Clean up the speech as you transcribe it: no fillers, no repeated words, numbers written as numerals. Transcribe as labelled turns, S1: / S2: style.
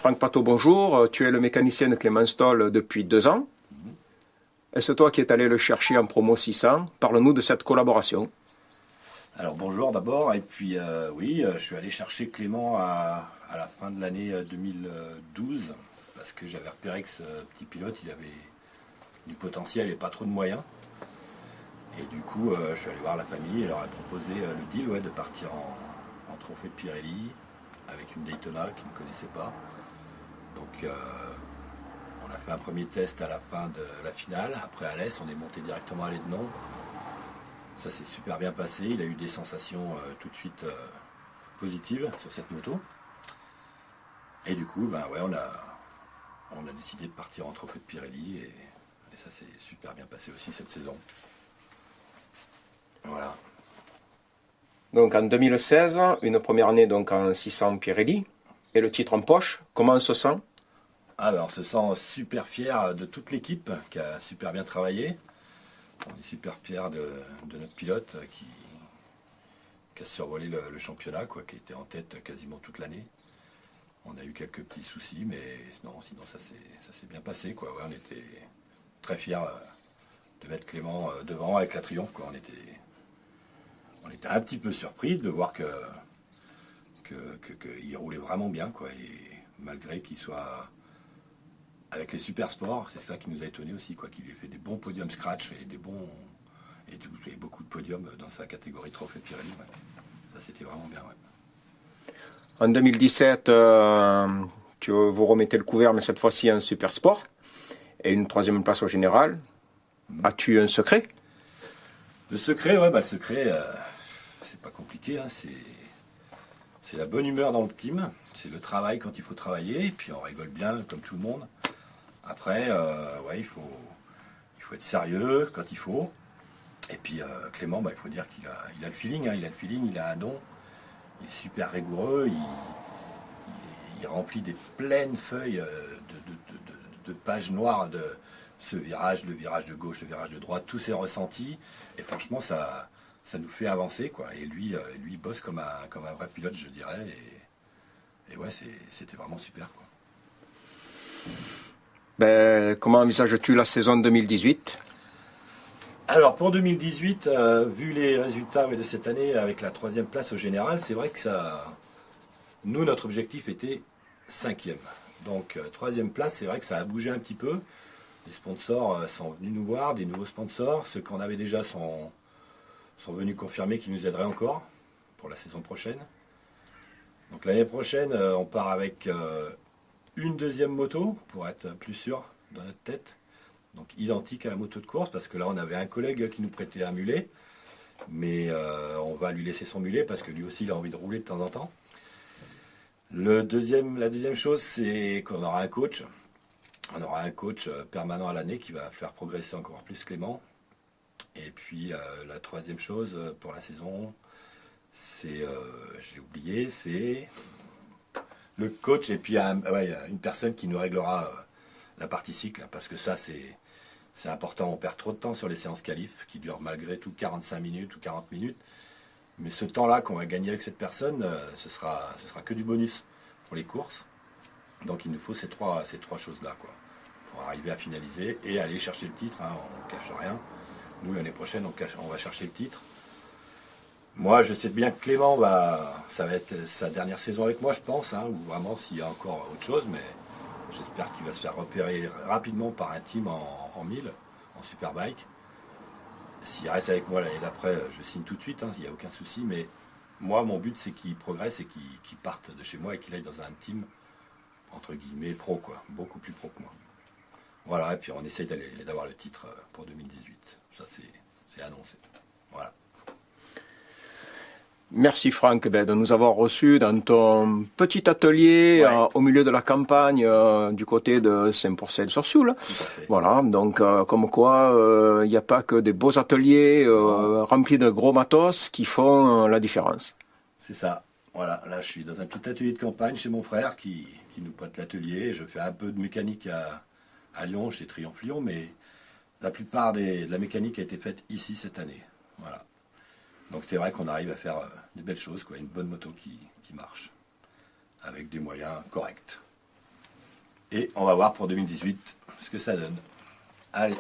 S1: Franck Pateau, bonjour. Tu es le mécanicien de Clément Stoll depuis 2 ans. Est-ce toi qui es allé le chercher en promo 600? Parle-nous de cette collaboration.
S2: Alors bonjour d'abord, et puis oui, je suis allé chercher Clément à la fin de l'année 2012, parce que j'avais repéré que ce petit pilote, il avait du potentiel et pas trop de moyens. Et du coup, je suis allé voir la famille et leur ai proposé le deal de partir en trophée de Pirelli, avec une Daytona qu'ils ne connaissaient pas. Donc on a fait un premier test à la fin de la finale, après à l'Est, on est monté directement à l'Ednon. Ça s'est super bien passé, il a eu des sensations tout de suite positives sur cette moto. Et du coup, on a décidé de partir en trophée de Pirelli et ça s'est super bien passé aussi cette saison. Voilà.
S1: Donc en 2016, une première année donc en 600 Pirelli et le titre en poche. Comment on se sent?
S2: On se sent super fier de toute l'équipe qui a super bien travaillé. On est super fiers de notre pilote qui a survolé le championnat, qui était en tête quasiment toute l'année. On a eu quelques petits soucis, mais non, sinon ça s'est bien passé. Ouais, on était très fiers de mettre Clément devant avec la Triomphe. On était un petit peu surpris de voir qu'il roulait vraiment bien. Et malgré qu'il soit avec les super sports, c'est ça qui nous a étonné aussi, qu'il ait fait des bons podiums scratch et beaucoup de podiums dans sa catégorie trophée Pirelli. Ouais. Ça c'était vraiment bien. Ouais.
S1: En 2017, vous remettez le couvert, mais cette fois-ci en super sport et une 3e place au général. As-tu un secret?
S2: Le secret, le secret, c'est pas compliqué. C'est la bonne humeur dans le team. C'est le travail quand il faut travailler. Et puis on rigole bien comme tout le monde. Après, il faut être sérieux quand il faut. Et puis Clément, il faut dire qu'il a le feeling. Il a le feeling, il a un don. Il est super rigoureux. Il remplit des pleines feuilles de pages noires de ce virage, le virage de gauche, le virage de droite, tous ses ressentis. Et franchement, ça nous fait avancer. Et lui, il bosse comme un vrai pilote, je dirais. Et ouais, c'était vraiment super.
S1: Comment envisages-tu la saison 2018?
S2: Alors pour 2018, vu les résultats de cette année avec la 3e place au général, c'est vrai que nous, notre objectif était 5e. Donc 3e place, c'est vrai que ça a bougé un petit peu. Les sponsors sont venus nous voir, des nouveaux sponsors. Ceux qu'on avait déjà sont venus confirmer qu'ils nous aideraient encore pour la saison prochaine. Donc l'année prochaine, on part avec une 2e moto pour être plus sûr dans notre tête. Donc identique à la moto de course, parce que là on avait un collègue qui nous prêtait un mulet, mais on va lui laisser son mulet parce que lui aussi il a envie de rouler de temps en temps. La deuxième chose, c'est qu'on aura un coach. On aura un coach permanent à l'année qui va faire progresser encore plus Clément. Et puis la 3e chose pour la saison, c'est, j'ai oublié, c'est le coach et puis une personne qui nous réglera la partie cycle, parce que ça c'est important. On perd trop de temps sur les séances qualif qui durent malgré tout 45 minutes ou 40 minutes. Mais ce temps-là qu'on va gagner avec cette personne, ce sera que du bonus pour les courses. Donc il nous faut ces trois choses-là pour arriver à finaliser et aller chercher le titre. On ne cache rien. Nous l'année prochaine on va chercher le titre. Moi je sais bien que Clément ça va être sa dernière saison avec moi, je pense, ou vraiment s'il y a encore autre chose, mais j'espère qu'il va se faire repérer rapidement par un team en 1000, en Superbike. S'il reste avec moi l'année d'après, je signe tout de suite, il n'y a aucun souci. Mais moi, mon but, c'est qu'il progresse et qu'il parte de chez moi et qu'il aille dans un team, entre guillemets, pro, beaucoup plus pro que moi. Voilà, et puis on essaye d'avoir le titre pour 2018. Ça, c'est annoncé. Voilà.
S1: Merci Franck de nous avoir reçus dans ton petit atelier au milieu de la campagne du côté de Saint-Pourçain-sur-Sioule. Voilà, donc comme quoi il n'y a pas que des beaux ateliers remplis de gros matos qui font la différence.
S2: C'est ça. Voilà, là je suis dans un petit atelier de campagne chez mon frère qui nous prête l'atelier. Je fais un peu de mécanique à Lyon, chez Triomphe Lyon, mais la plupart de la mécanique a été faite ici cette année. Voilà. Donc c'est vrai qu'on arrive à faire des belles choses, une bonne moto qui marche, avec des moyens corrects. Et on va voir pour 2018 ce que ça donne. Allez.